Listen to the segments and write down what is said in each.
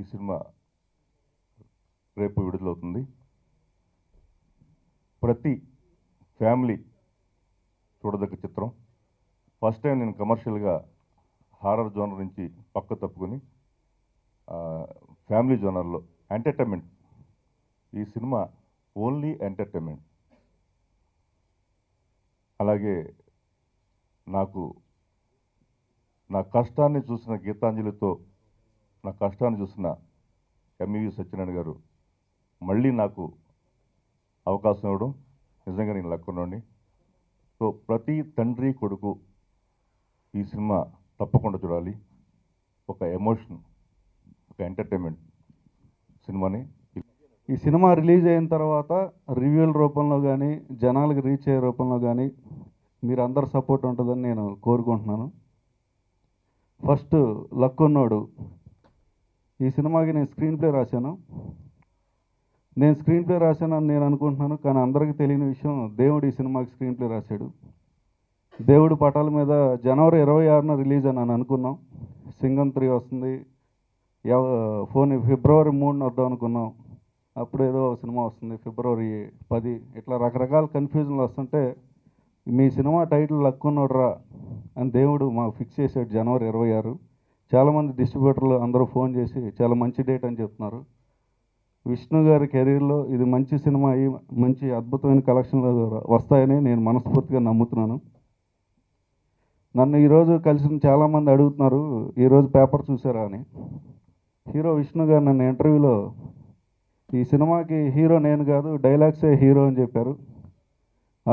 ఈ సినిమా రేపు విడుదలవుతుంది. ప్రతి ఫ్యామిలీ చూడదగ్గ చిత్రం. ఫస్ట్ టైం నేను కమర్షియల్గా హారర్ జోనర్ నుంచి పక్క తప్పుకొని ఫ్యామిలీ జోనర్లో ఎంటర్టైన్మెంట్. ఈ సినిమా ఓన్లీ ఎంటర్టైన్మెంట్. అలాగే నా కష్టాన్ని చూసిన గీతాంజలితో నా కష్టాన్ని చూసిన ఎంఈవి సత్యనారాయణ గారు మళ్ళీ నాకు అవకాశం ఇవ్వడం నిజంగా నేను లక్కున్నోడిని. సో ప్రతి తండ్రి కొడుకు ఈ సినిమా తప్పకుండా చూడాలి. ఒక ఎమోషన్, ఒక ఎంటర్టైన్మెంట్ సినిమాని. ఈ సినిమా రిలీజ్ అయిన తర్వాత రివ్యూల రూపంలో కానీ జనాలకు రీచ్ అయ్యే రూపంలో కానీ మీరు అందరు సపోర్ట్ ఉంటుందని నేను కోరుకుంటున్నాను. ఫస్ట్ లక్కున్నోడు. ఈ సినిమాకి నేను స్క్రీన్ ప్లే రాశాను. నేను స్క్రీన్ ప్లే రాశానని నేను అనుకుంటున్నాను, కానీ అందరికీ తెలియని విషయం, దేవుడు ఈ సినిమాకి స్క్రీన్ ప్లే రాశాడు. దేవుడు పటాల మీద జనవరి 26న రిలీజ్ అని అనుకున్నాం. సింగం 3 వస్తుంది, ఫిబ్రవరి 3న వద్దాం అనుకున్నాం. అప్పుడు ఏదో సినిమా వస్తుంది ఫిబ్రవరి 10. ఇట్లా రకరకాల కన్ఫ్యూజన్లు వస్తుంటే మీ సినిమా టైటిల్ లక్కున్నోడ్రా అని దేవుడు మాకు ఫిక్స్ చేశాడు జనవరి 26. చాలామంది డిస్ట్రిబ్యూటర్లు అందరూ ఫోన్ చేసి చాలా మంచి డేట్ అని చెప్తున్నారు. విష్ణు గారి కెరీర్లో ఇది మంచి సినిమా అయ్యి మంచి అద్భుతమైన కలెక్షన్లు వస్తాయని నేను మనస్ఫూర్తిగా నమ్ముతున్నాను. నన్ను ఈరోజు కలిసిన చాలామంది అడుగుతున్నారు, ఈరోజు పేపర్ చూసారా అని. హీరో విష్ణు గారు నన్ను ఇంటర్వ్యూలో ఈ సినిమాకి హీరో నేను కాదు, డైలాగ్సే హీరో అని చెప్పారు.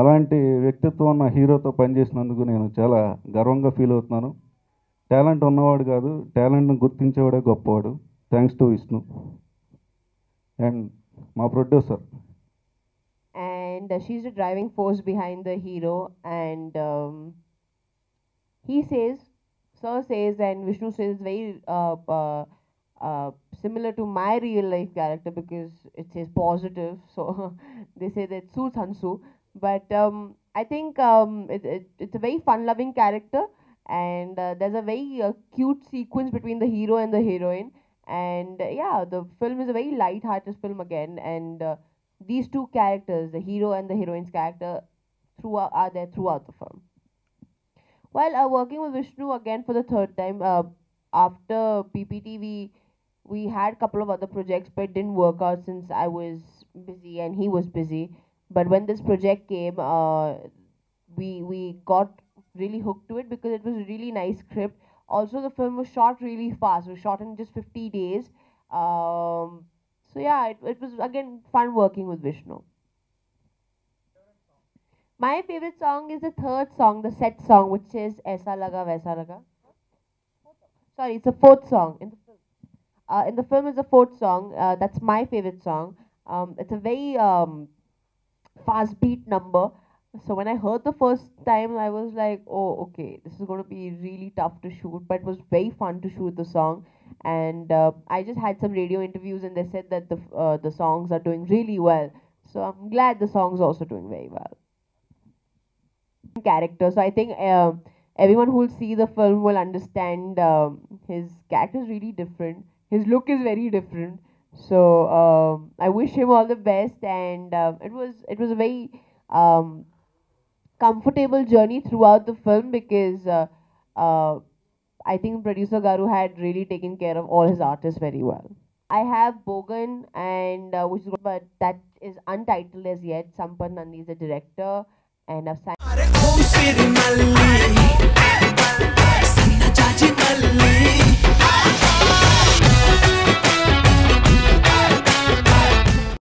అలాంటి వ్యక్తిత్వం ఉన్న హీరోతో పనిచేసినందుకు నేను చాలా గర్వంగా ఫీల్ అవుతున్నాను. టాలెంట్ ఉన్నవాడు కాదు, టాలెంట్ని గుర్తించేవాడే గొప్పవాడు. థ్యాంక్స్ టు విష్ణు అండ్ మా producer. And she's the driving force behind the hero. And he says, Sir says, and Vishnu says very similar to my real life character because it says positive. So they say that suits Hansu. But I think it's a very fun-loving character, and there's a very cute sequence between the hero and the heroine. And yeah, the film is a very light-hearted film again, and these two characters, the hero and the heroine's character, are there throughout the film. While working with Vishnu again for the third time, after PPT, we had a couple of other projects, but it didn't work out since I was busy and he was busy. But when this project came, we got really hooked to it because it was a really nice script. Also, the film was shot really fast. It was shot in just 50 days. So yeah, it was again fun working with Vishnu. My favorite song is the third song, the set song, which is Aisa Laga Vaisa Laga. Sorry, it's the fourth song in the film. In the film is the fourth song. That's my favorite song. It's a very fast beat number. So when I heard the first time, I was like, oh, okay, this is going to be really tough to shoot, but it was very fun to shoot the song. And I just had some radio interviews, and they said that the songs are doing really well. So I'm glad the song's also doing very well. Character. So I think everyone who will see the film will understand his character is really different. His look is very different. So I wish him all the best, and it was a very comfortable journey throughout the film because I think producer Garu had really taken care of all his artists very well. I have Bogan, and but that is untitled as yet. Sampath Nandi is the director, and I've signed